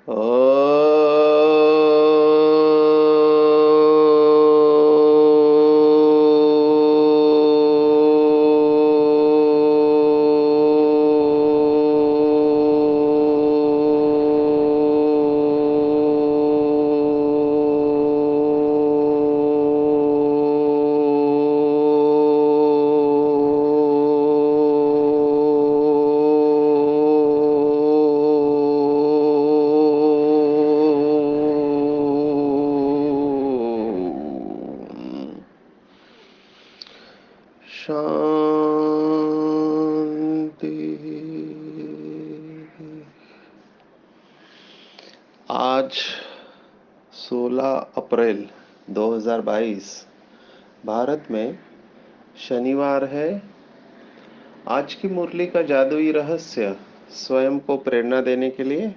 ओ शांति। आज 16 अप्रैल 2022 भारत में शनिवार है। आज की मुरली का जादुई रहस्य स्वयं को प्रेरणा देने के लिए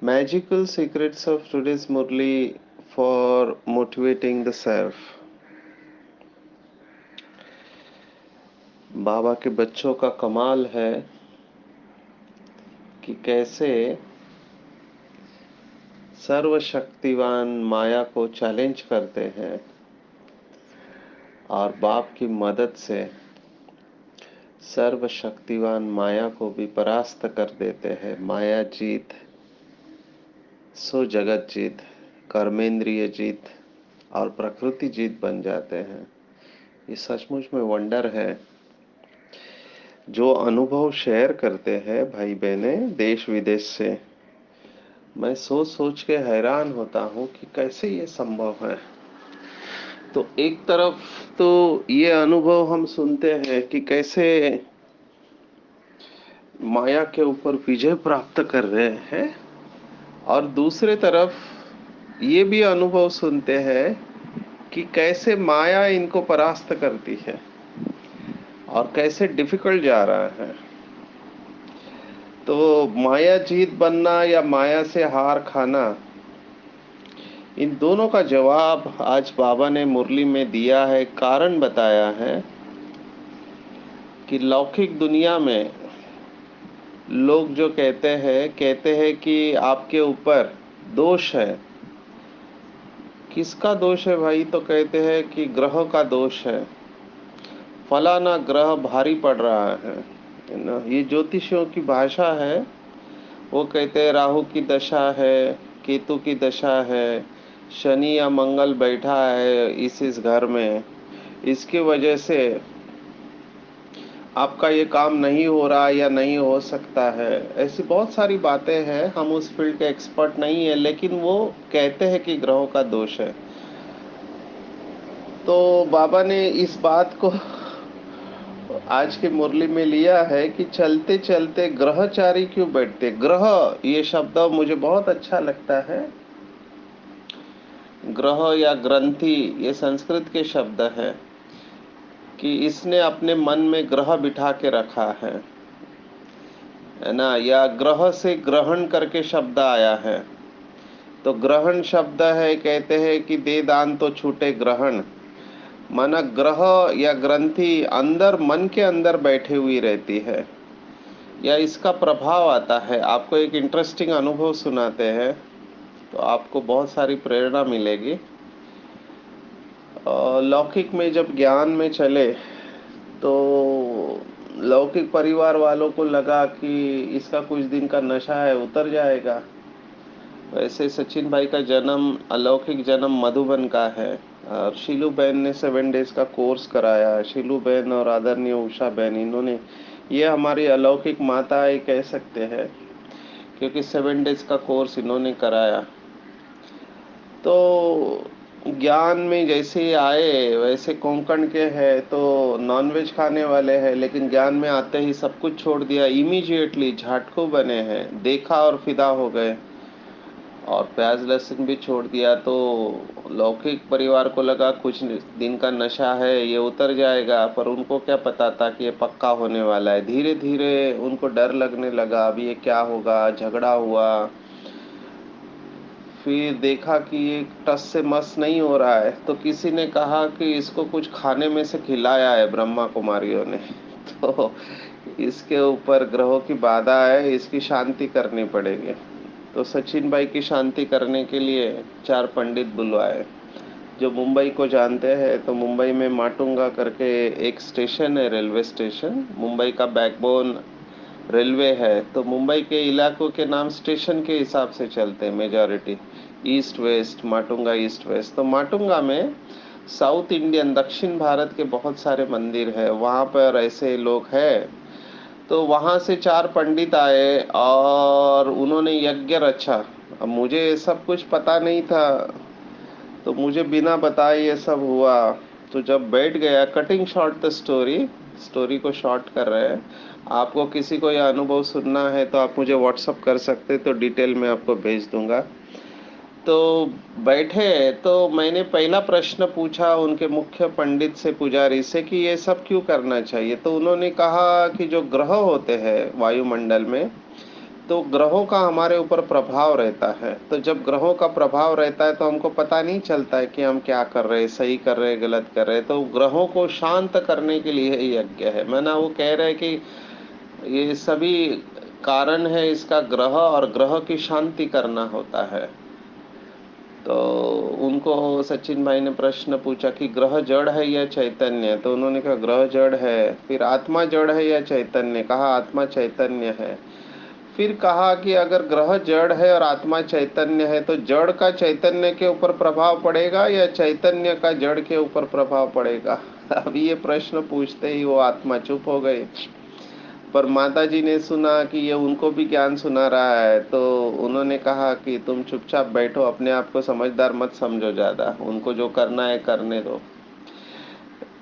magical secrets of today's Murli for motivating the self. बाबा के बच्चों का कमाल है कि कैसे सर्वशक्तिवान माया को चैलेंज करते हैं और बाप की मदद से सर्वशक्तिवान माया को भी परास्त कर देते हैं। माया जीत, सो जगत जीत, कर्मेंद्रिय जीत और प्रकृति जीत बन जाते हैं। ये सचमुच में वंडर है। जो अनुभव शेयर करते हैं भाई बहने देश विदेश से, मैं सोच सोच के हैरान होता हूँ कि कैसे ये संभव है। तो एक तरफ तो ये अनुभव हम सुनते हैं कि कैसे माया के ऊपर विजय प्राप्त कर रहे हैं, और दूसरे तरफ ये भी अनुभव सुनते हैं कि कैसे माया इनको परास्त करती है और कैसे डिफिकल्ट जा रहा है। तो माया जीत बनना या माया से हार खाना, इन दोनों का जवाब आज बाबा ने मुरली में दिया है। कारण बताया है कि लौकिक दुनिया में लोग जो कहते हैं कि आपके ऊपर दोष है। किसका दोष है भाई? तो कहते हैं कि ग्रह का दोष है, फलाना ग्रह भारी पड़ रहा है ना। ये ज्योतिषियों की भाषा है। वो कहते हैं राहु की दशा है, केतु की दशा है, शनि या मंगल बैठा है इस घर में, इसकी वजह से आपका ये काम नहीं हो रहा या नहीं हो सकता है। ऐसी बहुत सारी बातें हैं। हम उस फील्ड के एक्सपर्ट नहीं है, लेकिन वो कहते हैं कि ग्रहों का दोष है। तो बाबा ने इस बात को आज की मुरली में लिया है कि चलते चलते ग्रहचारी क्यों बैठते। ग्रह ये शब्द मुझे बहुत अच्छा लगता है। ग्रह या ग्रंथि ये संस्कृत के शब्द है कि इसने अपने मन में ग्रह बिठा के रखा है ना। या ग्रह से ग्रहण करके शब्द आया है। तो ग्रहण शब्द है, कहते हैं कि दे दान तो छूटे ग्रहण। माना ग्रह या ग्रंथि अंदर, मन के अंदर बैठी हुई रहती है या इसका प्रभाव आता है। आपको एक इंटरेस्टिंग अनुभव सुनाते हैं तो आपको बहुत सारी प्रेरणा मिलेगी। लौकिक में जब ज्ञान में चले तो लौकिक परिवार वालों को लगा कि इसका कुछ दिन का नशा है, उतर जाएगा। वैसे सचिन भाई का जन्म, अलौकिक जन्म मधुबन का है, और शीलू बहन ने 7 डेज का कोर्स कराया। शीलू बहन और आदरणीय उषा बहन, इन्होंने, ये हमारी अलौकिक माताएं कह सकते हैं, क्योंकि 7 डेज का कोर्स इन्होंने कराया। तो ज्ञान में जैसे ही आए, वैसे कोंकण के हैं तो नॉनवेज खाने वाले हैं, लेकिन ज्ञान में आते ही सब कुछ छोड़ दिया। इमीडिएटली झाटकू बने हैं, देखा और फिदा हो गए, और प्याज लहसुन भी छोड़ दिया। तो लौकिक परिवार को लगा कुछ दिन का नशा है, ये उतर जाएगा, पर उनको क्या पता था कि ये पक्का होने वाला है। धीरे धीरे उनको डर लगने लगा, अभी ये क्या होगा। झगड़ा हुआ, फिर देखा कि ये टस से मस नहीं हो रहा है, तो किसी ने कहा कि इसको कुछ खाने में से खिलाया है ब्रह्मा कुमारियों ने। तो इसके ऊपर ग्रहों की बाधा है, इसकी शांति करनी पड़ेगी। तो सचिन भाई की शांति करने के लिए 4 पंडित बुलवाए। जो मुंबई को जानते हैं तो मुंबई में माटुंगा करके एक स्टेशन है, रेलवे स्टेशन। मुंबई का बैकबोन रेलवे है, तो मुंबई के इलाकों के नाम स्टेशन के हिसाब से चलते हैं majority. East west, Matunga east west. तो माटुंगा में साउथ इंडियन, दक्षिण भारत के बहुत सारे मंदिर है, वहाँ पर ऐसे लोग हैं। तो वहाँ से 4 पंडित आए और उन्होंने यज्ञ रचा। अब मुझे ये सब कुछ पता नहीं था, तो मुझे बिना बताए ये सब हुआ। तो जब बैठ गया, cutting short the story, story को शॉर्ट कर रहे हैं। आपको किसी को यह अनुभव सुनना है तो आप मुझे व्हाट्सअप कर सकते, तो डिटेल में आपको भेज दूंगा। तो बैठे, तो मैंने पहला प्रश्न पूछा उनके मुख्य पंडित से, पुजारी से, कि ये सब क्यों करना चाहिए। तो उन्होंने कहा कि जो ग्रह होते हैं वायुमंडल में, तो ग्रहों का हमारे ऊपर प्रभाव रहता है। तो जब ग्रहों का प्रभाव रहता है तो हमको पता नहीं चलता है कि हम क्या कर रहे हैं, सही कर रहे हैं, गलत कर रहे हैं। तो ग्रहों को शांत करने के लिए ही यज्ञ है। मैंने वो कह रहे हैं कि ये सभी कारण है इसका ग्रह, और ग्रह की शांति करना होता है। तो उनको सचिन भाई ने प्रश्न पूछा कि ग्रह जड़ है या चैतन्य। तो उन्होंने कहा ग्रह जड़ है। फिर आत्मा जड़ है या चैतन्य, कहा आत्मा चैतन्य है। फिर कहा कि अगर ग्रह जड़ है और आत्मा चैतन्य है, तो जड़ का चैतन्य के ऊपर प्रभाव पड़ेगा या चैतन्य का जड़ के ऊपर प्रभाव पड़ेगा। अभी ये प्रश्न पूछते ही वो आत्मा चुप हो गई। पर माता जी ने सुना कि ये उनको भी ज्ञान सुना रहा है, तो उन्होंने कहा कि तुम चुपचाप बैठो, अपने आप को समझदार मत समझो ज्यादा, उनको जो करना है करने दो।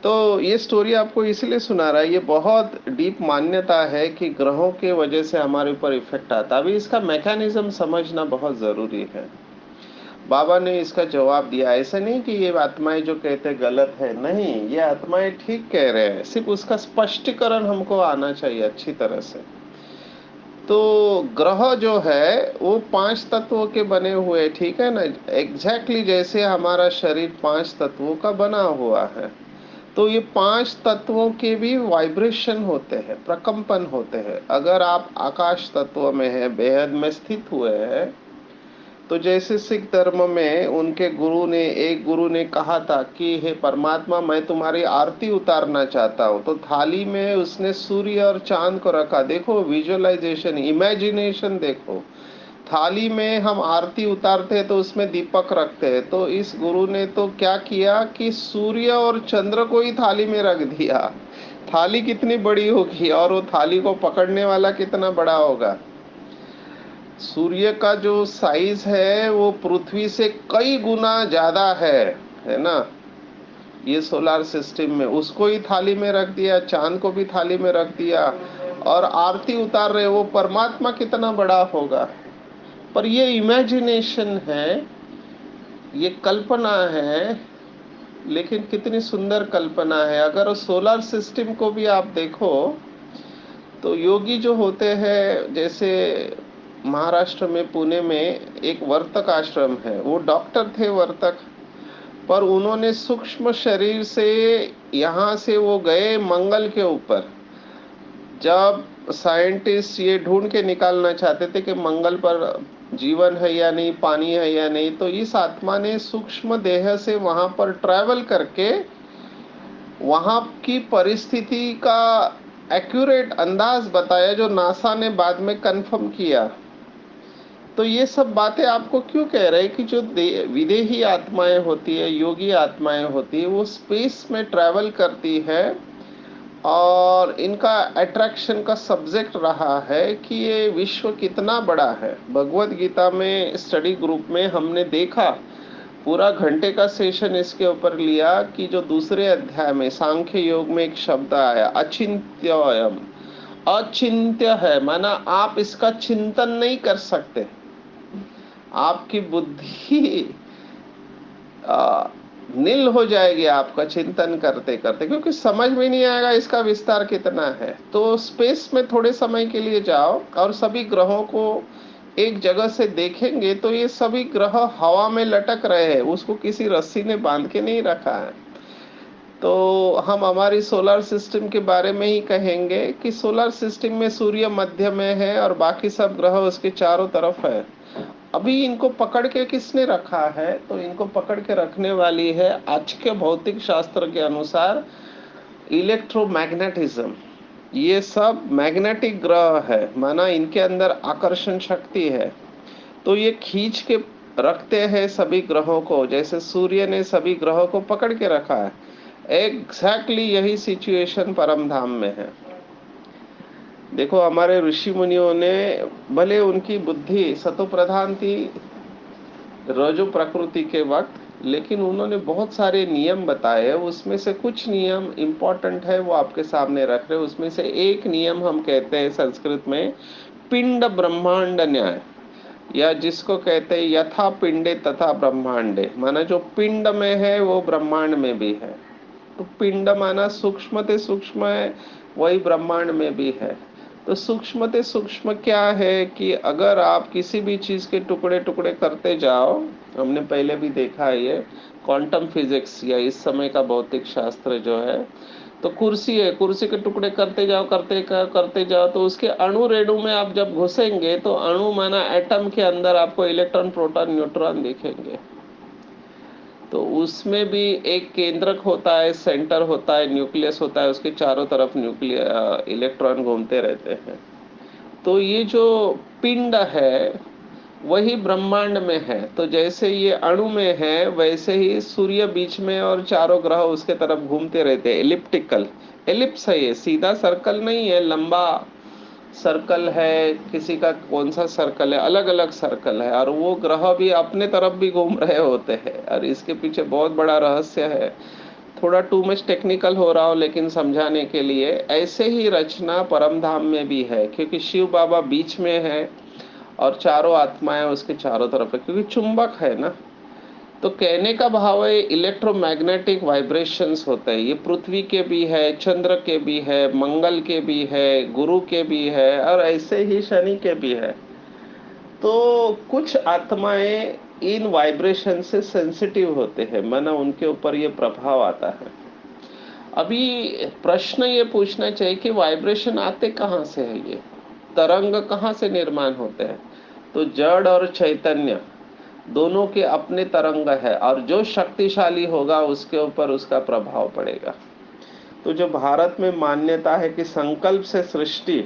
तो ये स्टोरी आपको इसलिए सुना रहा है, ये बहुत डीप मान्यता है कि ग्रहों के वजह से हमारे ऊपर इफेक्ट आता है। अभी इसका मैकेनिज्म समझना बहुत जरूरी है। बाबा ने इसका जवाब दिया। ऐसा नहीं कि ये आत्माएं जो कहते गलत है, नहीं, ये आत्माएं ठीक कह रहे हैं, सिर्फ उसका स्पष्टीकरण हमको आना चाहिए अच्छी तरह से। तो ग्रह जो है वो 5 तत्वों के बने हुए, ठीक है ना, एग्जैक्टली जैसे हमारा शरीर 5 तत्वों का बना हुआ है। तो ये 5 तत्वों के भी वाइब्रेशन होते हैं, प्रकंपन होते हैं। अगर आप आकाश तत्व में है, बेहद में स्थित हुए हैं, तो जैसे सिख धर्म में उनके गुरु ने, एक गुरु ने कहा था कि हे परमात्मा, मैं तुम्हारी आरती उतारना चाहता हूँ। तो थाली में उसने सूर्य और चांद को रखा। देखो विजुअलाइजेशन, इमेजिनेशन देखो। थाली में हम आरती उतारते हैं तो उसमें दीपक रखते हैं। तो इस गुरु ने तो क्या किया कि सूर्य और चंद्र को ही थाली में रख दिया। थाली कितनी बड़ी होगी और वो थाली को पकड़ने वाला कितना बड़ा होगा। सूर्य का जो साइज है वो पृथ्वी से कई गुना ज्यादा है ना। ये सोलार सिस्टम में उसको ही थाली में रख दिया, चांद को भी थाली में रख दिया, और आरती उतार रहे, वो परमात्मा कितना बड़ा होगा। पर ये इमेजिनेशन है, ये कल्पना है, लेकिन कितनी सुंदर कल्पना है। अगर सोलर सिस्टम को भी आप देखो, तो योगी जो होते हैं, जैसे महाराष्ट्र में पुणे में एक वर्तक आश्रम है, वो डॉक्टर थे वर्तक, पर उन्होंने सूक्ष्म शरीर से यहाँ से वो गए मंगल के ऊपर। जब साइंटिस्ट ये ढूंढ के निकालना चाहते थे कि मंगल पर जीवन है या नहीं, पानी है या नहीं, तो इस आत्मा ने सूक्ष्म देह से वहां पर ट्रैवल करके वहां की परिस्थिति का एक्यूरेट अंदाज बताया, जो नासा ने बाद में कंफर्म किया। तो ये सब बातें आपको क्यों कह रहे हैं कि जो विदेही आत्माएं होती है, योगी आत्माएं होती है, वो स्पेस में ट्रैवल करती है, और इनका अट्रैक्शन का सब्जेक्ट रहा है कि ये विश्व कितना बड़ा है। भगवत गीता में स्टडी ग्रुप में हमने देखा, पूरा घंटे का सेशन इसके ऊपर लिया कि जो दूसरे अध्याय में सांख्य योग में एक शब्द आया, अचिंत्ययम। अचिंत्य है, माना आप इसका चिंतन नहीं कर सकते। आपकी बुद्धि नील हो जाएगी आपका चिंतन करते करते, क्योंकि समझ में नहीं आएगा इसका विस्तार कितना है। तो स्पेस में थोड़े समय के लिए जाओ और सभी ग्रहों को एक जगह से देखेंगे, तो ये सभी ग्रह हवा में लटक रहे हैं, उसको किसी रस्सी ने बांध के नहीं रखा है। तो हम हमारी सोलर सिस्टम के बारे में ही कहेंगे कि सोलर सिस्टम में सूर्य मध्य में है और बाकी सब ग्रह उसके चारों तरफ है। अभी इनको पकड़ के किसने रखा है? तो इनको पकड़ के रखने वाली है आज के भौतिक शास्त्र के अनुसार इलेक्ट्रोमैग्नेटिज्म। ये सब मैग्नेटिक ग्रह है, माना इनके अंदर आकर्षण शक्ति है। तो ये खींच के रखते हैं सभी ग्रहों को, जैसे सूर्य ने सभी ग्रहों को पकड़ के रखा है। एग्जैक्टली यही सिचुएशन परम धाम में है। देखो, हमारे ऋषि मुनियों ने, भले उनकी बुद्धि सतो प्रधान थी रजो प्रकृति के वक्त, लेकिन उन्होंने बहुत सारे नियम बताए। उसमें से कुछ नियम इम्पोर्टेंट है, वो आपके सामने रख रहे हैं। उसमें से एक नियम हम कहते हैं संस्कृत में पिंड ब्रह्मांड न्याय, या जिसको कहते हैं यथा पिंडे तथा ब्रह्मांडे, माना जो पिंड में है वो ब्रह्मांड में भी है। तो पिंड माना सूक्ष्म सूक्ष्म है, वही ब्रह्मांड में भी है। तो सूक्ष्म सूक्ष्म क्या है कि अगर आप किसी भी चीज के टुकड़े टुकड़े करते जाओ, हमने पहले भी देखा है ये क्वांटम फिजिक्स या इस समय का भौतिक शास्त्र जो है, तो कुर्सी है, कुर्सी के टुकड़े करते जाओ करते जाओ, तो उसके अणु रेणु में आप जब घुसेंगे तो अणु माना एटम के अंदर आपको इलेक्ट्रॉन प्रोटॉन न्यूट्रॉन दिखेंगे। तो उसमें भी एक केंद्रक होता है, सेंटर होता है, न्यूक्लियस होता है, उसके चारों तरफ इलेक्ट्रॉन घूमते रहते हैं। तो ये जो पिंड है वही ब्रह्मांड में है। तो जैसे ये अणु में है, वैसे ही सूर्य बीच में और चारों ग्रह उसके तरफ घूमते रहते हैं। एलिप्टिकल एलिप्स है, ये सीधा सर्कल नहीं है, लंबा सर्कल है। किसी का कौन सा सर्कल है, अलग अलग सर्कल है, और वो ग्रह भी अपने तरफ भी घूम रहे होते हैं। और इसके पीछे बहुत बड़ा रहस्य है। थोड़ा टू मच टेक्निकल हो रहा हो, लेकिन समझाने के लिए, ऐसे ही रचना परम धाम में भी है, क्योंकि शिव बाबा बीच में है और चारों आत्माएं उसके चारों तरफ है, क्योंकि चुंबक है ना। तो कहने का भाव है इलेक्ट्रोमैग्नेटिक वाइब्रेशंस होते हैं। ये पृथ्वी के भी है, चंद्र के भी है, मंगल के भी है, गुरु के भी है, और ऐसे ही शनि के भी है। तो कुछ आत्माएं इन वाइब्रेशन से सेंसिटिव होते हैं, माना उनके ऊपर ये प्रभाव आता है। अभी प्रश्न ये पूछना चाहिए कि वाइब्रेशन आते कहाँ से है, ये तरंग कहाँ से निर्माण होते हैं? तो जड़ और चैतन्य दोनों के अपने तरंग है, और जो शक्तिशाली होगा उसके ऊपर उसका प्रभाव पड़ेगा। तो जो भारत में मान्यता है कि संकल्प से सृष्टि,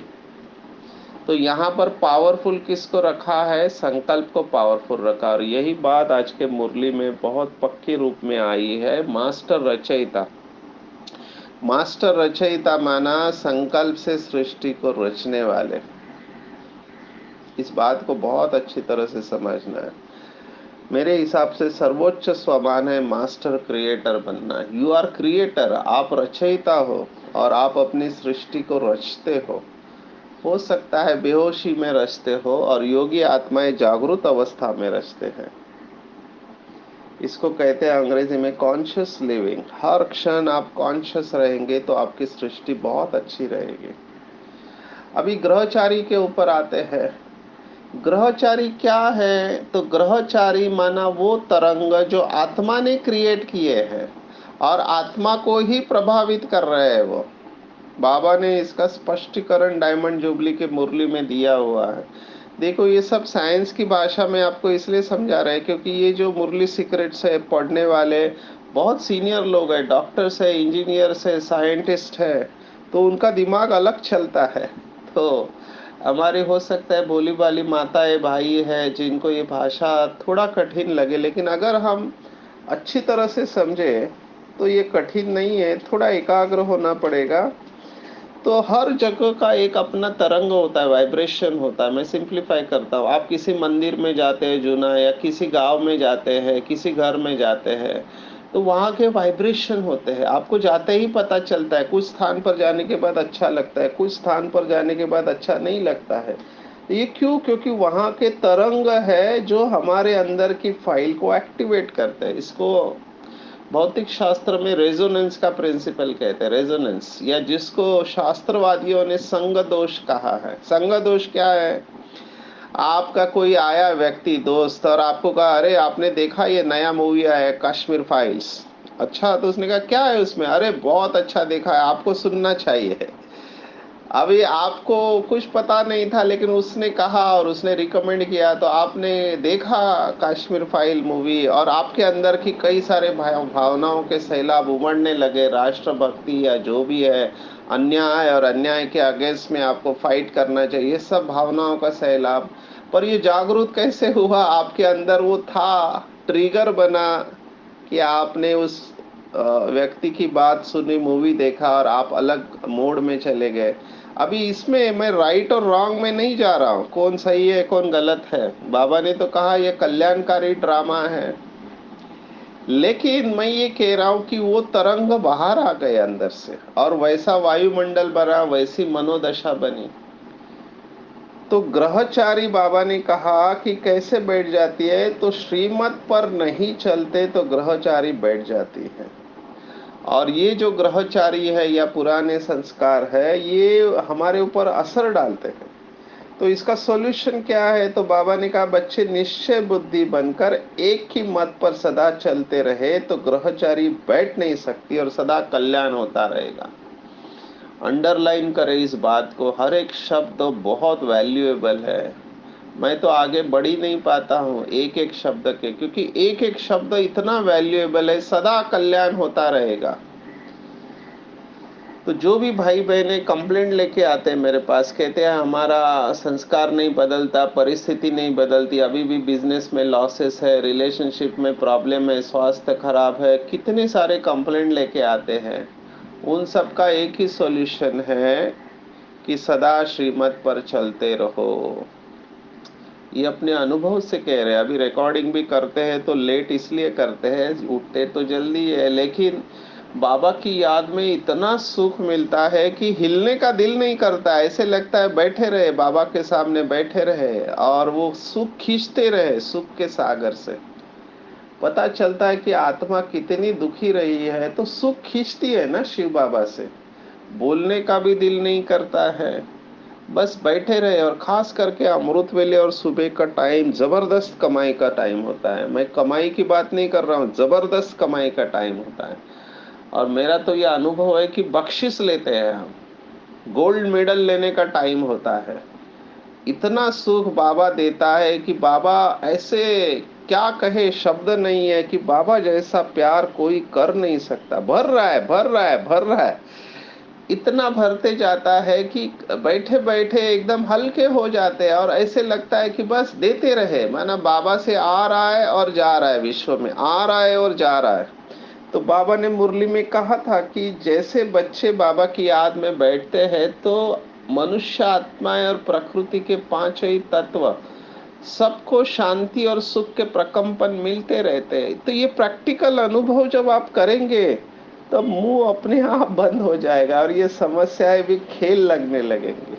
तो यहाँ पर पावरफुल किसको रखा है? संकल्प को पावरफुल रखा। और यही बात आज के मुरली में बहुत पक्की रूप में आई है। मास्टर रचयिता, मास्टर रचयिता माना संकल्प से सृष्टि को रचने वाले। इस बात को बहुत अच्छी तरह से समझना है। मेरे हिसाब से सर्वोच्च स्वमान है मास्टर क्रिएटर बनना। यू आर क्रिएटर, आप रचयिता हो, और आप अपनी सृष्टि को रचते हो सकता है बेहोशी में रचते हो, और योगी आत्माएं जागृत अवस्था में रचते हैं। इसको कहते हैं अंग्रेजी में कॉन्शियस लिविंग। हर क्षण आप कॉन्शियस रहेंगे तो आपकी सृष्टि बहुत अच्छी रहेगी। अभी ग्रहचारी के ऊपर आते हैं। ग्रहचारी क्या है? तो ग्रहचारी माना वो तरंग जो आत्मा ने क्रिएट किए हैं और आत्मा को ही प्रभावित कर रहे हैं वो। बाबा ने इसका स्पष्टीकरण डायमंड जुबली के मुरली में दिया हुआ है। देखो, ये सब साइंस की भाषा में आपको इसलिए समझा रहे हैं क्योंकि ये जो मुरली सीक्रेट्स है, पढ़ने वाले बहुत सीनियर लोग हैं, डॉक्टर्स है, इंजीनियर्स है, साइंटिस्ट है, तो उनका दिमाग अलग चलता है। तो हमारे हो सकता है भोली भाली माताएं भाई है जिनको ये भाषा थोड़ा कठिन लगे, लेकिन अगर हम अच्छी तरह से समझे तो ये कठिन नहीं है। थोड़ा एकाग्र होना पड़ेगा। तो हर जगह का एक अपना तरंग होता है, वाइब्रेशन होता है। मैं सिंप्लीफाई करता हूँ। आप किसी मंदिर में जाते हैं जूना, या किसी गांव में जाते हैं, किसी घर में जाते हैं, तो वहाँ के वाइब्रेशन होते हैं। आपको जाते ही पता चलता है। कुछ स्थान पर जाने के बाद अच्छा लगता है, कुछ स्थान पर जाने के बाद अच्छा नहीं लगता है। ये क्यों? क्योंकि वहाँ के तरंग है जो हमारे अंदर की फाइल को एक्टिवेट करते हैं। इसको भौतिक शास्त्र में रेजोनेंस का प्रिंसिपल कहते हैं। रेजोनेंस, या जिसको शास्त्रवादियों ने संग दोष कहा है। संग दोष क्या है? आपका कोई आया व्यक्ति दोस्त और आपको कहा, अरे आपने देखा ये नया मूवी आया है कश्मीर फाइल्स, अच्छा, तो उसने कहा क्या है उसमें? अरे बहुत अच्छा देखा है, आपको सुनना चाहिए। अभी आपको कुछ पता नहीं था, लेकिन उसने कहा और उसने रिकमेंड किया, तो आपने देखा कश्मीर फाइल मूवी, और आपके अंदर की कई सारे भावनाओं के सैलाब उमड़ने लगे, राष्ट्रभक्ति या जो भी है, अन्याय और अन्याय के अगेंस्ट में आपको फाइट करना चाहिए, सब भावनाओं का सैलाब। पर ये जागरूक कैसे हुआ आपके अंदर? वो था, ट्रिगर बना कि आपने उस व्यक्ति की बात सुनी, मूवी देखा और आप अलग मोड में चले गए। अभी इसमें मैं राइट और रॉन्ग में नहीं जा रहा हूँ, कौन सही है कौन गलत है। बाबा ने तो कहा यह कल्याणकारी ड्रामा है, लेकिन मैं ये कह रहा हूँ कि वो तरंग बाहर आ गए अंदर से, और वैसा वायुमंडल बना, वैसी मनोदशा बनी। तो ग्रहचारी बाबा ने कहा कि कैसे बैठ जाती है, तो श्रीमत पर नहीं चलते तो ग्रहचारी बैठ जाती है। और ये जो ग्रहचारी है या पुराने संस्कार है, ये हमारे ऊपर असर डालते हैं। तो इसका सॉल्यूशन क्या है? तो बाबा ने कहा बच्चे निश्चय बुद्धि बनकर एक ही मत पर सदा चलते रहे तो ग्रहचारी बैठ नहीं सकती और सदा कल्याण होता रहेगा। अंडरलाइन करें इस बात को, हर एक शब्द बहुत वैल्यूएबल है। मैं तो आगे बढ़ ही नहीं पाता हूँ एक एक शब्द के, क्योंकि एक एक शब्द इतना वैल्यूएबल है, सदा कल्याण होता रहेगा। तो जो भी भाई बहने कंप्लेंट लेके आते हैं मेरे पास, कहते हैं हमारा संस्कार नहीं बदलता, परिस्थिति नहीं बदलती, अभी भी बिजनेस में लॉसेस है, रिलेशनशिप में प्रॉब्लम है, स्वास्थ्य खराब है, कितने सारे कंप्लेंट लेके आते हैं। उन सब का एक ही सॉल्यूशन है कि सदा श्रीमत पर चलते रहो। ये अपने अनुभव से कह रहे हैं। अभी रिकॉर्डिंग भी करते हैं तो लेट इसलिए करते हैं, उठते तो जल्दी है, लेकिन बाबा की याद में इतना सुख मिलता है कि हिलने का दिल नहीं करता, ऐसे लगता है बैठे रहे, बाबा के सामने बैठे रहे और वो सुख खींचते रहे, सुख के सागर से। पता चलता है कि आत्मा कितनी दुखी रही है तो सुख खींचती है ना शिव बाबा से। बोलने का भी दिल नहीं करता है, बस बैठे रहे। और खास करके अमृत वेले और सुबह का टाइम जबरदस्त कमाई का टाइम होता है। मैं कमाई की बात नहीं कर रहा हूँ, जबरदस्त कमाई का टाइम होता है। और मेरा तो यह अनुभव है कि बख्शिश लेते हैं हम, गोल्ड मेडल लेने का टाइम होता है। इतना सुख बाबा देता है कि बाबा ऐसे, क्या कहे, शब्द नहीं है कि बाबा जैसा प्यार कोई कर नहीं सकता। भर रहा है, भर रहा है, भर रहा है, इतना भरते जाता है कि बैठे बैठे एकदम हल्के हो जाते हैं, और ऐसे लगता है कि बस देते रहे, माना बाबा से आ रहा है और जा रहा है, विश्व में आ रहा है और जा रहा है। तो बाबा ने मुरली में कहा था कि जैसे बच्चे बाबा की याद में बैठते हैं तो मनुष्य आत्माएं और प्रकृति के पांच ही तत्व सबको शांति और सुख के प्रकंपन मिलते रहते हैं। तो ये प्रैक्टिकल अनुभव जब आप करेंगे तब मुंह अपने आप बंद हो जाएगा और ये समस्याएं भी खेल लगने लगेंगी।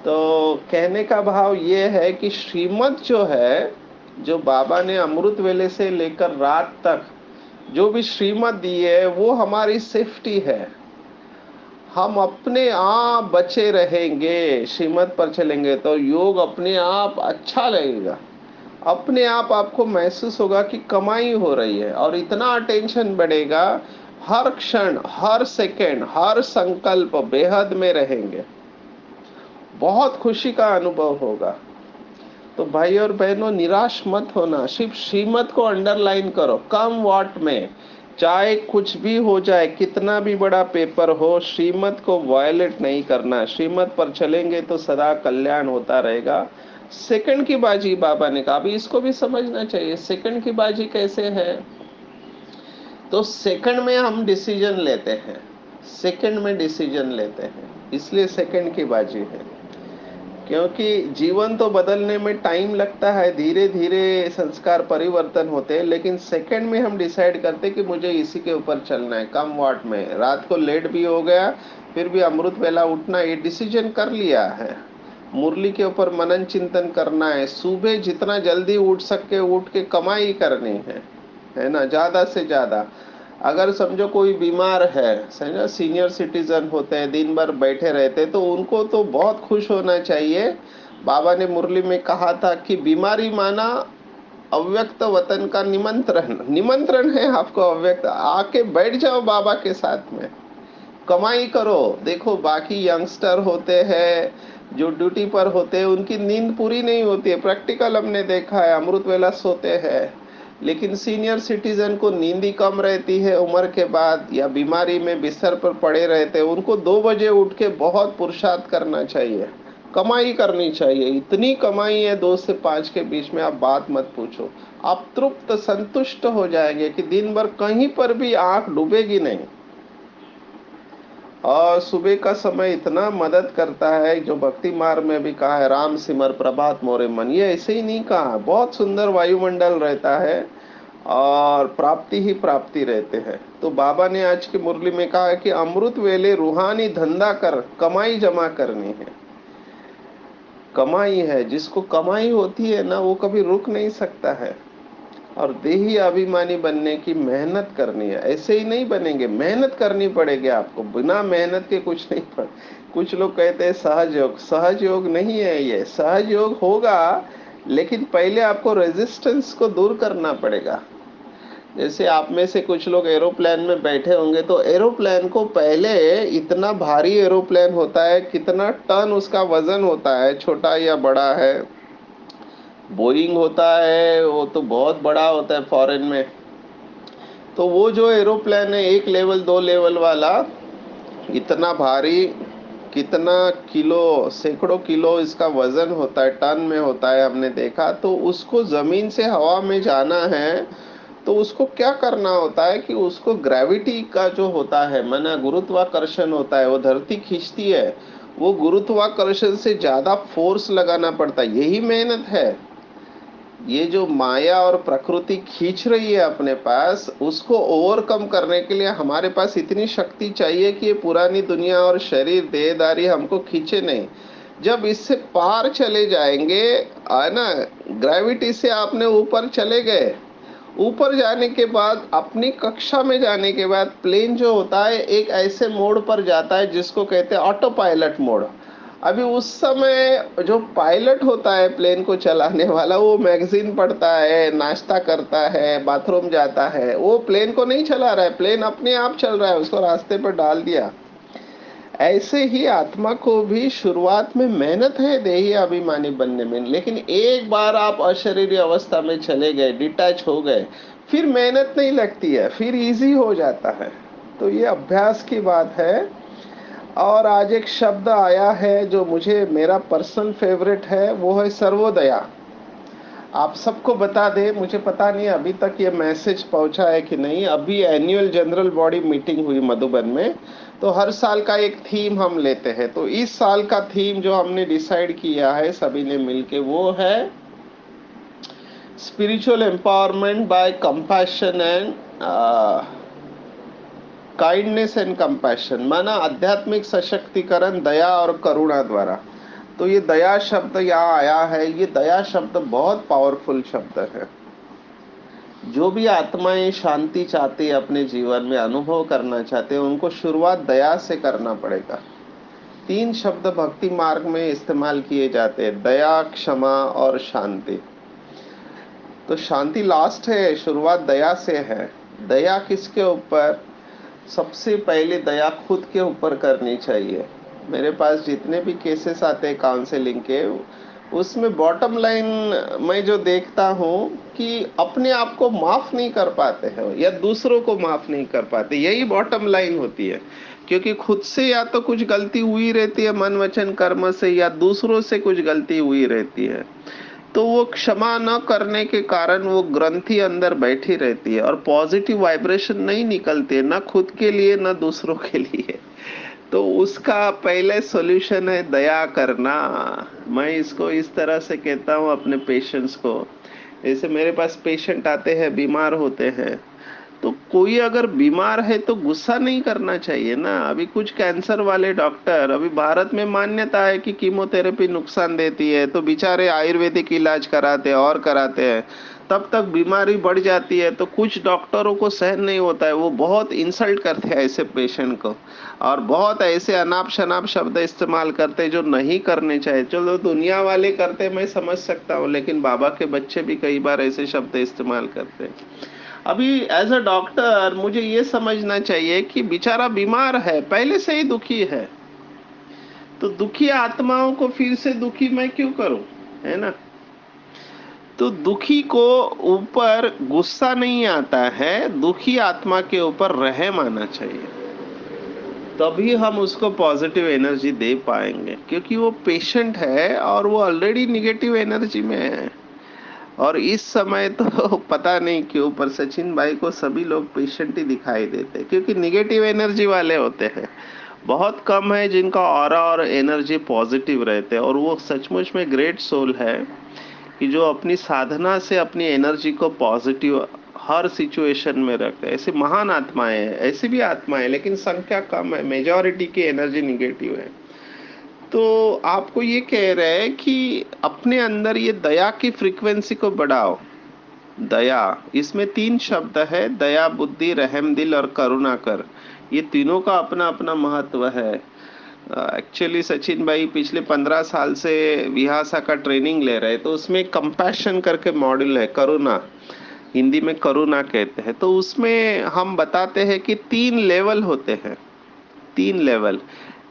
तो कहने का भाव ये है कि श्रीमत जो है, जो बाबा ने अमृत वेले से लेकर रात तक जो भी श्रीमत दी है, वो हमारी सेफ्टी है। हम अपने आप बचे रहेंगे, श्रीमत पर चलेंगे तो योग अपने आप अच्छा लगेगा। अपने आप आपको महसूस होगा कि कमाई हो रही है, और इतना अटेंशन बढ़ेगा, हर क्षण, हर सेकंड, हर संकल्प बेहद में रहेंगे, बहुत खुशी का अनुभव होगा। तो भाई और बहनों, निराश मत होना, सिर्फ श्रीमत को अंडरलाइन करो, कम वाट में, चाहे कुछ भी हो जाए, कितना भी बड़ा पेपर हो, श्रीमत को वायलेट नहीं करना। श्रीमत पर चलेंगे तो सदा कल्याण होता रहेगा। सेकंड की बाजी बाबा ने कहा, अभी इसको भी समझना चाहिए, सेकंड की बाजी कैसे है। तो सेकंड में हम डिसीजन लेते हैं, सेकंड में डिसीजन लेते हैं, इसलिए सेकंड की बाजी है। क्योंकि जीवन तो बदलने में टाइम लगता है, धीरे धीरे संस्कार परिवर्तन होते हैं, लेकिन सेकंड में हम डिसाइड करते हैं कि मुझे इसी के ऊपर चलना है, कम वाट में। रात को लेट भी हो गया फिर भी अमृत वेला उठना, ये डिसीजन कर लिया है। मुरली के ऊपर मनन चिंतन करना है, सुबह जितना जल्दी उठ सके उठ के कमाई करनी है ना, ज्यादा से ज्यादा। अगर समझो कोई बीमार है, समझो सीनियर सिटीजन होते हैं, दिन भर बैठे रहते, तो उनको तो बहुत खुश होना चाहिए। बाबा ने मुरली में कहा था कि बीमारी माना अव्यक्त वतन का निमंत्रण, निमंत्रण है आपको अव्यक्त, आके बैठ जाओ बाबा के साथ में, कमाई करो। देखो बाकी यंगस्टर होते हैं जो ड्यूटी पर होते हैं, उनकी नींद पूरी नहीं होती है, प्रैक्टिकल हमने देखा है, अमृत वेला सोते हैं। लेकिन सीनियर सिटीजन को नींद ही कम रहती है उम्र के बाद, या बीमारी में बिस्तर पर पड़े रहते हैं, उनको 2 बजे उठ के बहुत पुरुषार्थ करना चाहिए, कमाई करनी चाहिए। इतनी कमाई है 2 से 5 के बीच में, आप बात मत पूछो। आप तृप्त संतुष्ट हो जाएंगे कि दिन भर कहीं पर भी आंख डूबेगी नहीं। और सुबह का समय इतना मदद करता है, जो भक्ति मार्ग में भी कहा है, राम सिमर प्रभात मोरे मन, ये ऐसे ही नहीं कहा, बहुत सुंदर वायुमंडल रहता है और प्राप्ति ही प्राप्ति रहते हैं। तो बाबा ने आज की मुरली में कहा है कि अमृत वेले रूहानी धंधा कर, कमाई जमा करनी है। कमाई है, जिसको कमाई होती है ना, वो कभी रुक नहीं सकता है। और देही अभिमानी बनने की मेहनत करनी है, ऐसे ही नहीं बनेंगे, मेहनत करनी पड़ेगी आपको, बिना मेहनत के कुछ नहीं पड़। कुछ लोग कहते हैं सहज योग, सहज योग नहीं है ये, सहज योग होगा लेकिन पहले आपको रेजिस्टेंस को दूर करना पड़ेगा। जैसे आप में से कुछ लोग एरोप्लेन में बैठे होंगे, तो एरोप्लेन को पहले, इतना भारी एरोप्लेन होता है, कितना टन उसका वजन होता है, छोटा या बड़ा है, बोइंग होता है वो तो बहुत बड़ा होता है फॉरेन में। तो वो जो एरोप्लेन है 1 लेवल 2 लेवल वाला, इतना भारी, कितना किलो, सैकड़ों किलो इसका वजन होता है, टन में होता है हमने देखा। तो उसको जमीन से हवा में जाना है, तो उसको क्या करना होता है कि उसको ग्रेविटी का जो होता है, माना गुरुत्वाकर्षण होता है, वो धरती खींचती है, वो गुरुत्वाकर्षण से ज्यादा फोर्स लगाना पड़ता है। यही मेहनत है। ये जो माया और प्रकृति खींच रही है अपने पास, उसको ओवरकम करने के लिए हमारे पास इतनी शक्ति चाहिए कि ये पुरानी दुनिया और शरीर देहदारी हमको खींचे नहीं। जब इससे पार चले जाएंगे, है ना, ग्रेविटी से आपने ऊपर चले गए, ऊपर जाने के बाद अपनी कक्षा में जाने के बाद प्लेन जो होता है एक ऐसे मोड पर जाता है जिसको कहते हैं ऑटो पायलट मोड। अभी उस समय जो पायलट होता है प्लेन को चलाने वाला, वो मैगजीन पढ़ता है, नाश्ता करता है, बाथरूम जाता है, वो प्लेन को नहीं चला रहा है, प्लेन अपने आप चल रहा है, उसको रास्ते पर डाल दिया। ऐसे ही आत्मा को भी शुरुआत में मेहनत है देही अभिमानी बनने में, लेकिन एक बार आप अशरीरी अवस्था में चले गए, डिटैच हो गए, फिर मेहनत नहीं लगती है, फिर इजी हो जाता है। तो ये अभ्यास की बात है। और आज एक शब्द आया है जो मुझे, मेरा पर्सनल फेवरेट है, वो है सर्वोदया। आप सबको बता दे, मुझे पता नहीं अभी तक ये मैसेज पहुंचा है कि नहीं। अभी एनुअल जनरल बॉडी मीटिंग हुई मधुबन में, तो हर साल का एक थीम हम लेते हैं। तो इस साल का थीम जो हमने डिसाइड किया है सभी ने मिलके, वो है spiritual empowerment by compassion and kindness and compassion, माना आध्यात्मिक सशक्तिकरण दया और करुणा द्वारा। तो ये दया शब्द यहाँ आया है, ये दया शब्द बहुत पावरफुल शब्द है। जो भी आत्माएं शांति चाहती है, अपने जीवन में अनुभव करना चाहते हैं, उनको शुरुआत दया से करना पड़ेगा। 3 शब्द भक्ति मार्ग में इस्तेमाल किए जाते हैं, दया, क्षमा और शांति। तो शांति लास्ट है, शुरुआत दया से है। दया किसके ऊपर? सबसे पहले दया खुद के ऊपर करनी चाहिए। मेरे पास जितने भी केसेस आते हैं काउंसलिंग के, उसमें बॉटम लाइन मैं जो देखता हूँ कि अपने आप को माफ नहीं कर पाते हैं या दूसरों को माफ नहीं कर पाते, यही बॉटम लाइन होती है। क्योंकि खुद से या तो कुछ गलती हुई रहती है मन वचन कर्म से, या दूसरों से कुछ गलती हुई रहती है, तो वो क्षमा न करने के कारण वो ग्रंथि अंदर बैठी रहती है और पॉजिटिव वाइब्रेशन नहीं निकलती है, ना खुद के लिए ना दूसरों के लिए। तो उसका पहले सॉल्यूशन है दया करना। मैं इसको इस तरह से कहता हूँ अपने पेशेंट्स को। जैसे मेरे पास पेशेंट आते हैं, बीमार होते हैं, तो कोई अगर बीमार है तो गुस्सा नहीं करना चाहिए ना। अभी कुछ कैंसर वाले डॉक्टर, अभी भारत में मान्यता है कि कीमोथेरेपी नुकसान देती है, तो बेचारे आयुर्वेदिक इलाज कराते हैं और कराते हैं। तब तक बीमारी बढ़ जाती है। तो कुछ डॉक्टरों को सहन नहीं होता है, वो बहुत इंसल्ट करते हैं ऐसे पेशेंट को, और बहुत ऐसे अनाप शनाप शब्द इस्तेमाल करते हैं जो नहीं करने चाहिए। चलो दुनिया वाले करते मैं समझ सकता हूँ, लेकिन बाबा के बच्चे भी कई बार ऐसे शब्द इस्तेमाल करते हैं। अभी एज अ डॉक्टर मुझे ये समझना चाहिए कि बेचारा बीमार है, पहले से ही दुखी है, तो दुखी आत्माओं को फिर से दुखी मैं क्यों करूं, है ना। तो दुखी को ऊपर गुस्सा नहीं आता है, दुखी आत्मा के ऊपर रहम आना चाहिए, तभी हम उसको पॉजिटिव एनर्जी दे पाएंगे, क्योंकि वो पेशेंट है और वो ऑलरेडी निगेटिव एनर्जी में है। और इस समय तो पता नहीं क्यों पर सचिन भाई को सभी लोग पेशेंट ही दिखाई देते हैं, क्योंकि निगेटिव एनर्जी वाले होते हैं। बहुत कम है जिनका ऑरा और एनर्जी पॉजिटिव रहते हैं, और वो सचमुच में ग्रेट सोल है कि जो अपनी साधना से अपनी एनर्जी को पॉजिटिव हर सिचुएशन में रखते हैं। ऐसी महान आत्माएं हैं, ऐसी भी आत्माएं, लेकिन संख्या कम है, मेजॉरिटी की एनर्जी निगेटिव है। तो आपको ये कह रहे हैं कि अपने अंदर ये दया की फ्रीक्वेंसी को बढ़ाओ। दया, इसमें 3 शब्द है, दया, बुद्धि, रहम दिल और करुणा कर। ये तीनों का अपना अपना महत्व है। एक्चुअली सचिन भाई पिछले 15 साल से विहासा का ट्रेनिंग ले रहे हैं, तो उसमें कंपैशन करके मॉड्यूल है, करुणा, हिंदी में करुणा कहते हैं। तो उसमें हम बताते हैं कि 3 लेवल होते हैं, 3 लेवल।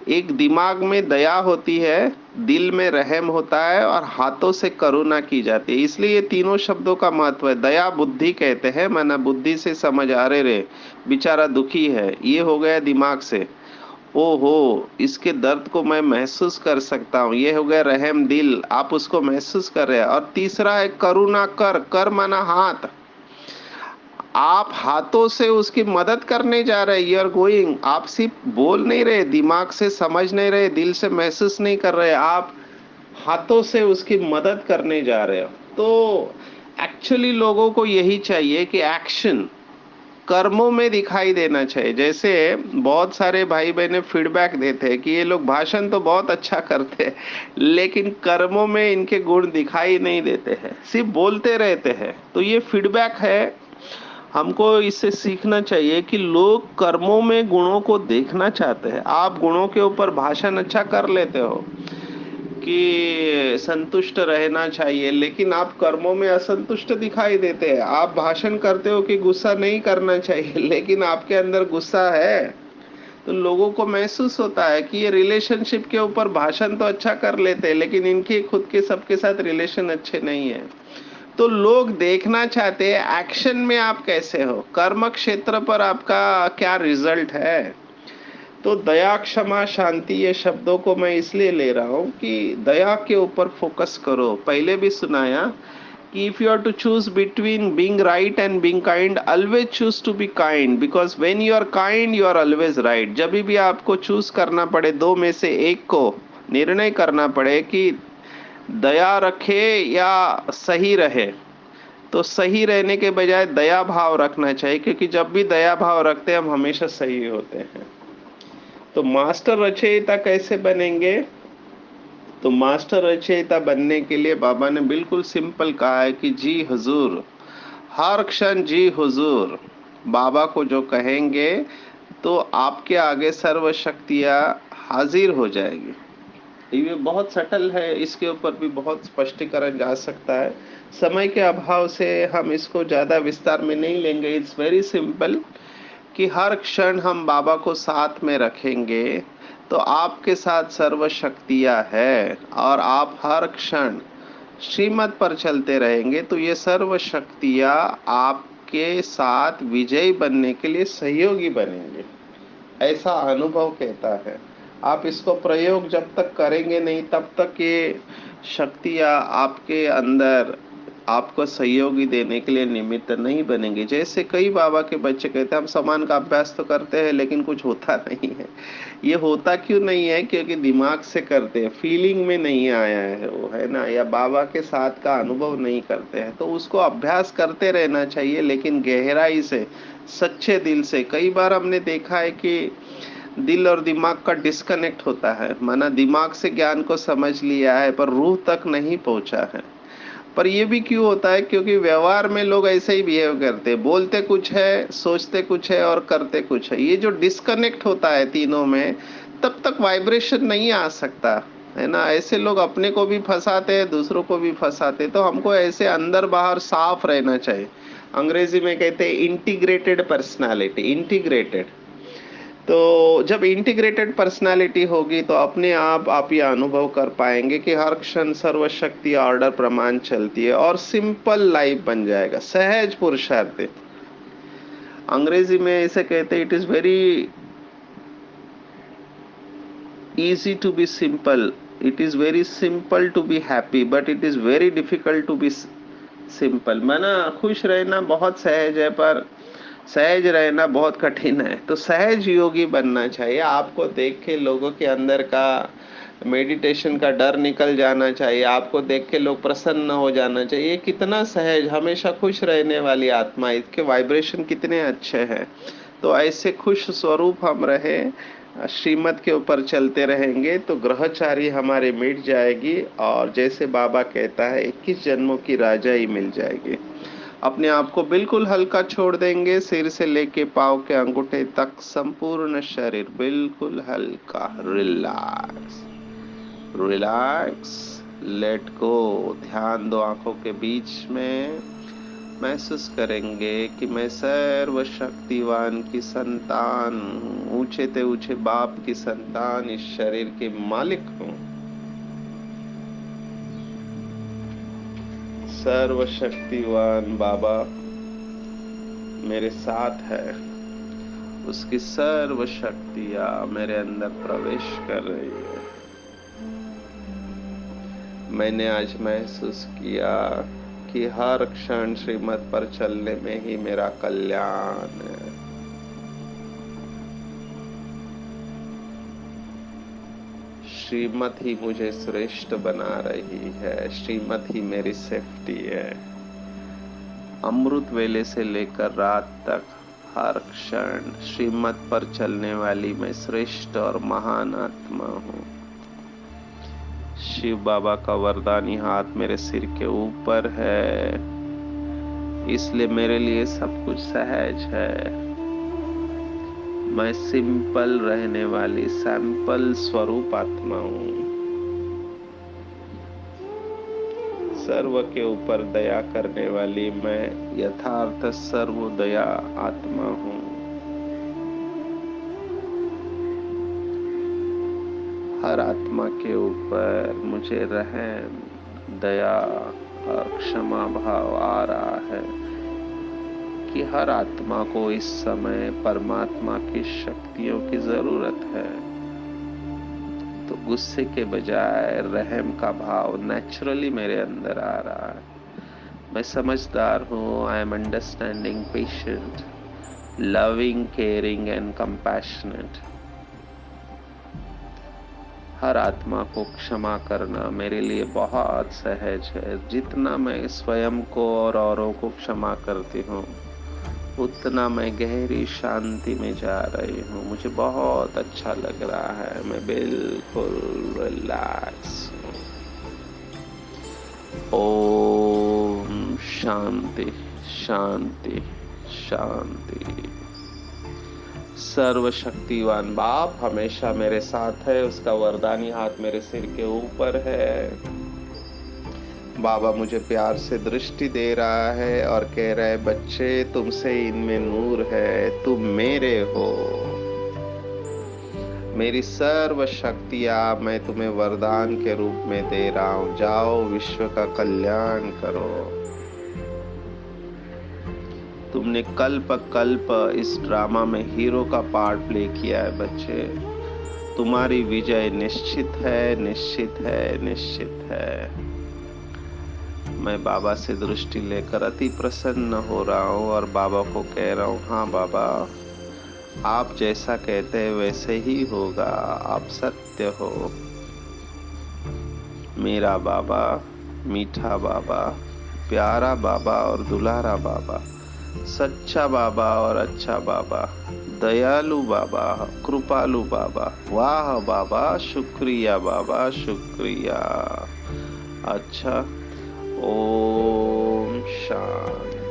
एक दिमाग में दया होती है, दिल में रहम होता है और हाथों से करुणा की जाती है। इसलिए ये तीनों शब्दों का महत्व है। दया बुद्धि कहते हैं, माना बुद्धि से समझ आ रे बेचारा दुखी है, ये हो गया दिमाग से, ओहो इसके दर्द को मैं महसूस कर सकता हूँ, ये हो गया रहम दिल, आप उसको महसूस कर रहे हैं। और तीसरा है करुणा कर, कर माना हाथ, आप हाथों से उसकी मदद करने जा रहे हैं, यू आर गोइंग, आप सिर्फ बोल नहीं रहे, दिमाग से समझ नहीं रहे, दिल से महसूस नहीं कर रहे, आप हाथों से उसकी मदद करने जा रहे हो। तो एक्चुअली लोगों को यही चाहिए कि एक्शन कर्मों में दिखाई देना चाहिए। जैसे बहुत सारे भाई बहने फीडबैक देते हैं कि ये लोग भाषण तो बहुत अच्छा करते हैं, लेकिन कर्मों में इनके गुण दिखाई नहीं देते हैं, सिर्फ बोलते रहते हैं। तो ये फीडबैक है, हमको इससे सीखना चाहिए कि लोग कर्मों में गुणों को देखना चाहते हैं। आप गुणों के ऊपर भाषण अच्छा कर लेते हो कि संतुष्ट रहना चाहिए, लेकिन आप कर्मों में असंतुष्ट दिखाई देते हैं। आप भाषण करते हो कि गुस्सा नहीं करना चाहिए, लेकिन आपके अंदर गुस्सा है। तो लोगों को महसूस होता है कि ये रिलेशनशिप के ऊपर भाषण तो अच्छा कर लेते हैं, लेकिन इनके खुद के सबके साथ रिलेशन अच्छे नहीं है। तो लोग देखना चाहते हैं एक्शन में आप कैसे हो, कर्म क्षेत्र पर आपका क्या रिजल्ट है। तो दया क्षमा शांति ये शब्दों को मैं इसलिए ले रहा हूँ कि दया के ऊपर फोकस करो। पहले भी सुनाया कि if you are to choose between being right and being kind, always choose to be kind, because when you are kind you are always right. जब भी आपको चूज करना पड़े, दो में से एक को निर्णय करना पड़े कि दया रखे या सही रहे, तो सही रहने के बजाय दया भाव रखना चाहिए, क्योंकि जब भी दया भाव रखते हैं हम हमेशा सही होते हैं। तो मास्टर रचयिता कैसे बनेंगे? तो मास्टर रचयिता बनने के लिए बाबा ने बिल्कुल सिंपल कहा है कि जी हुजूर, हर क्षण जी हुजूर। बाबा को जो कहेंगे तो आपके आगे सर्व शक्तियां हाजिर हो जाएगी। ये बहुत सटल है, इसके ऊपर भी बहुत स्पष्टीकरण जा सकता है। समय के अभाव से हम इसको ज्यादा विस्तार में नहीं लेंगे। इट्स वेरी सिंपल कि हर क्षण हम बाबा को साथ में रखेंगे तो आपके साथ सर्व शक्तियां है, और आप हर क्षण श्रीमत पर चलते रहेंगे तो ये सर्व शक्तियां आपके साथ विजयी बनने के लिए सहयोगी बनेंगे, ऐसा अनुभव कहता है। आप इसको प्रयोग जब तक करेंगे नहीं तब तक ये शक्तियाँ आपके अंदर आपको सहयोगी देने के लिए निमित्त नहीं बनेंगे। जैसे कई बाबा के बच्चे कहते हैं हम समान का अभ्यास तो करते हैं लेकिन कुछ होता नहीं है। ये होता क्यों नहीं है? क्योंकि दिमाग से करते हैं, फीलिंग में नहीं आया है वो, है ना, या बाबा के साथ का अनुभव नहीं करते हैं। तो उसको अभ्यास करते रहना चाहिए, लेकिन गहराई से, सच्चे दिल से। कई बार हमने देखा है कि दिल और दिमाग का डिस्कनेक्ट होता है, माना दिमाग से ज्ञान को समझ लिया है पर रूह तक नहीं पहुंचा है। पर ये भी क्यों होता है? क्योंकि व्यवहार में लोग ऐसे ही बिहेव करते हैं, बोलते कुछ है, सोचते कुछ है और करते कुछ है। ये जो डिस्कनेक्ट होता है तीनों में, तब तक वाइब्रेशन नहीं आ सकता है ना। ऐसे लोग अपने को भी फंसाते हैं, दूसरों को भी फंसाते हैं। तो हमको ऐसे अंदर बाहर साफ रहना चाहिए। अंग्रेजी में कहते हैं इंटीग्रेटेड पर्सनालिटी, इंटीग्रेटेड। तो जब इंटीग्रेटेड पर्सनालिटी होगी तो अपने आप ये अनुभव कर पाएंगे कि हर क्षण सर्वशक्ति ऑर्डर प्रमाण चलती है और सिंपल लाइफ बन जाएगा, सहज पुरुषार्थ। अंग्रेजी में इसे कहते हैं it is very easy to be simple, it is very simple to be happy, but it is very difficult to be simple. माना खुश रहना बहुत सहज है, पर सहज रहना बहुत कठिन है। तो सहज योगी बनना चाहिए। आपको देख के लोगों के अंदर का मेडिटेशन का डर निकल जाना चाहिए, आपको देख के लोग प्रसन्न हो जाना चाहिए। ये कितना सहज, हमेशा खुश रहने वाली आत्मा, इसके वाइब्रेशन कितने अच्छे हैं। तो ऐसे खुश स्वरूप हम रहे, श्रीमत के ऊपर चलते रहेंगे तो ग्रहचारी हमारे मिट जाएगी और जैसे बाबा कहता है 21 जन्मों की राजाई मिल जाएगी। अपने आप को बिल्कुल हल्का छोड़ देंगे, सिर से लेके पाँव के अंगूठे तक संपूर्ण शरीर बिल्कुल हल्का, रिलैक्स रिलैक्स, लेट गो। ध्यान दो आंखों के बीच में। महसूस करेंगे कि मैं सर्वशक्तिवान की संतान हूँ, ऊंचे ते ऊंचे बाप की संतान, इस शरीर के मालिक हूँ। सर्वशक्तिवान बाबा मेरे साथ है, उसकी सर्व शक्तियां मेरे अंदर प्रवेश कर रही है। मैंने आज महसूस किया कि हर क्षण श्रीमत पर चलने में ही मेरा कल्याण है। श्रीमत ही मुझे श्रेष्ठ बना रही है, श्रीमत ही मेरी सेफ्टी है। अमृत वेले से लेकर रात तक हर क्षण श्रीमत पर चलने वाली मैं श्रेष्ठ और महान आत्मा हूँ। शिव बाबा का वरदानी हाथ मेरे सिर के ऊपर है, इसलिए मेरे लिए सब कुछ सहज है। मैं सिंपल रहने वाली सैंपल स्वरूप आत्मा हूँ। सर्व के ऊपर दया करने वाली मैं यथार्थ सर्वदया आत्मा हूँ। हर आत्मा के ऊपर मुझे रहम, दया और क्षमा भाव आ रहा है कि हर आत्मा को इस समय परमात्मा की शक्तियों की जरूरत है। तो गुस्से के बजाय रहम का भाव नेचुरली मेरे अंदर आ रहा है। मैं समझदार हूँ, I am understanding, patient, loving, caring and compassionate. हर आत्मा को क्षमा करना मेरे लिए बहुत सहज है। जितना मैं स्वयं को और औरों को क्षमा करती हूँ, उतना मैं गहरी शांति में जा रही हूँ। मुझे बहुत अच्छा लग रहा है, मैं बिल्कुल रिलैक्स हूँ। ओम शांति शांति शांति। सर्वशक्तिवान बाप हमेशा मेरे साथ है, उसका वरदानी हाथ मेरे सिर के ऊपर है। बाबा मुझे प्यार से दृष्टि दे रहा है और कह रहा है, बच्चे तुमसे इनमें नूर है, तुम मेरे हो। मेरी सर्व शक्तियां मैं तुम्हें वरदान के रूप में दे रहा हूं। जाओ विश्व का कल्याण करो। तुमने कल्प कल्प इस ड्रामा में हीरो का पार्ट प्ले किया है बच्चे। तुम्हारी विजय निश्चित है, निश्चित है, निश्चित है। मैं बाबा से दृष्टि लेकर अति प्रसन्न हो रहा हूँ और बाबा को कह रहा हूँ, हाँ बाबा, आप जैसा कहते हैं वैसे ही होगा, आप सत्य हो। मेरा बाबा, मीठा बाबा, प्यारा बाबा और दुलारा बाबा, सच्चा बाबा और अच्छा बाबा, दयालु बाबा, कृपालु बाबा, वाह बाबा, शुक्रिया बाबा, शुक्रिया। अच्छा, ओम शांति।